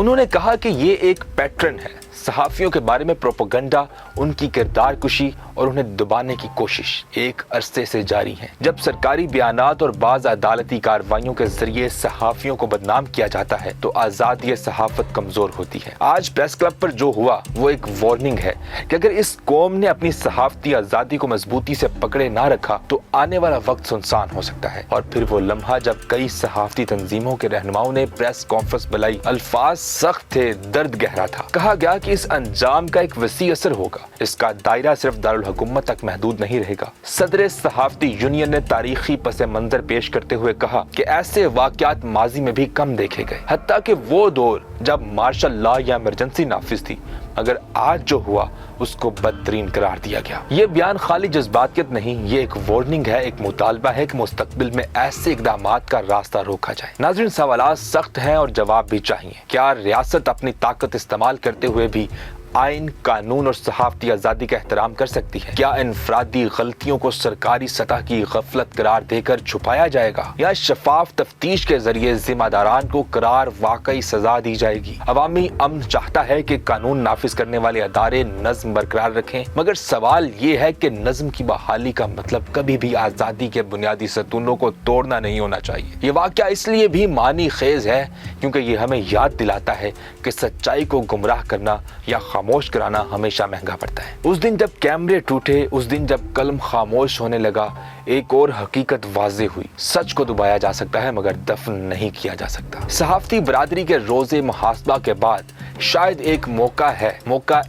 انہوں نے کہا کہ یہ ایک پیٹرن ہے، صحافیوں کے بارے میں پروپیگنڈا، ان کی کردار کشی اور انہیں دبانے کی کوشش ایک عرصے سے جاری ہے۔ جب سرکاری بیانات اور بعض عدالتی کارروائیوں کے ذریعے صحافیوں کو بدنام کیا جاتا ہے تو آزادی صحافت کمزور ہوتی ہے۔ آج پریس کلب پر جو ہوا وہ ایک وارننگ ہے کہ اگر اس قوم نے اپنی صحافتی آزادی کو مضبوطی سے پکڑے نہ رکھا تو آنے والا وقت سنسان ہو سکتا ہے، اور پھر وہ لمحہ جب کئی صحافتی تنظیموں کے رہنماؤں نے پریس کانفرنس بلائی، الفاظ سخت تھے، درد گہرا تھا۔ کہا گیا کہ اس انجام کا ایک وسیع اثر ہوگا، اس کا دائرہ صرف دارالحکومت تک محدود نہیں رہے گا۔ صدر صحافتی یونین نے تاریخی پس منظر پیش کرتے ہوئے کہا کہ ایسے واقعات ماضی میں بھی کم دیکھے گئے، حتیٰ کہ وہ دور جب مارشل لا یا ایمرجنسی نافذ تھی، مگر آج جو ہوا اس کو بدترین قرار دیا گیا۔ یہ بیان خالی جذباتیت نہیں، یہ ایک وارننگ ہے، ایک مطالبہ ہے کہ مستقبل میں ایسے اقدامات کا راستہ روکا جائے۔ ناظرین، سوالات سخت ہیں اور جواب بھی چاہیے۔ کیا ریاست اپنی طاقت استعمال کرتے ہوئے بھی آئین، قانون اور صحافتی آزادی کا احترام کر سکتی ہے؟ کیا انفرادی غلطیوں کو سرکاری سطح کی غفلت قرار دے کر چھپایا جائے گا، یا شفاف تفتیش کے ذریعے ذمہ داران کو قرار واقعی سزا دی جائے گی؟ عوامی امن چاہتا ہے کہ قانون نافذ کرنے والے ادارے نظم برقرار رکھیں، مگر سوال یہ ہے کہ نظم کی بحالی کا مطلب کبھی بھی آزادی کے بنیادی ستونوں کو توڑنا نہیں ہونا چاہیے۔ یہ واقعہ اس لیے بھی معنی خیز ہے کیونکہ یہ ہمیں یاد دلاتا ہے کہ سچائی کو گمراہ کرنا یا خاموش کرانا ہمیشہ مہنگا پڑتا ہے۔ اس دن جب کیمرے ٹوٹے، اس دن جب قلم خاموش ہونے لگا، ایک اور حقیقت واضح ہوئی: سچ کو دبایا جا سکتا ہے مگر دفن نہیں کیا جا سکتا۔ صحافتی برادری کے روز محاسبہ کے بعد شاید ایک موقع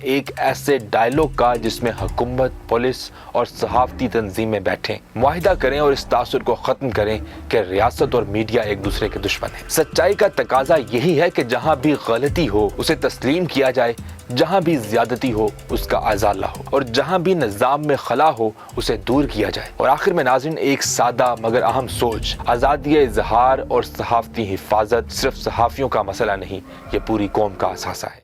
ایک ایسے ڈائلاگ کا جس میں حکومت، پولیس اور صحافتی تنظیمیں بیٹھیں، معاہدہ کریں اور اس تاثر کو ختم کریں کہ ریاست اور میڈیا ایک دوسرے کے دشمن ہیں۔ سچائی کا تقاضا یہی ہے کہ جہاں بھی غلطی ہو اسے تسلیم کیا جائے، جہاں بھی زیادتی ہو اس کا ازالہ ہو، اور جہاں بھی نظام میں خلا ہو اسے دور کیا جائے۔ اور آخر میں ناظرین، ایک سادہ مگر اہم سوچ: آزادی اظہار اور صحافتی حفاظت صرف صحافیوں کا مسئلہ نہیں، یہ پوری قوم کا اثاثہ ہے۔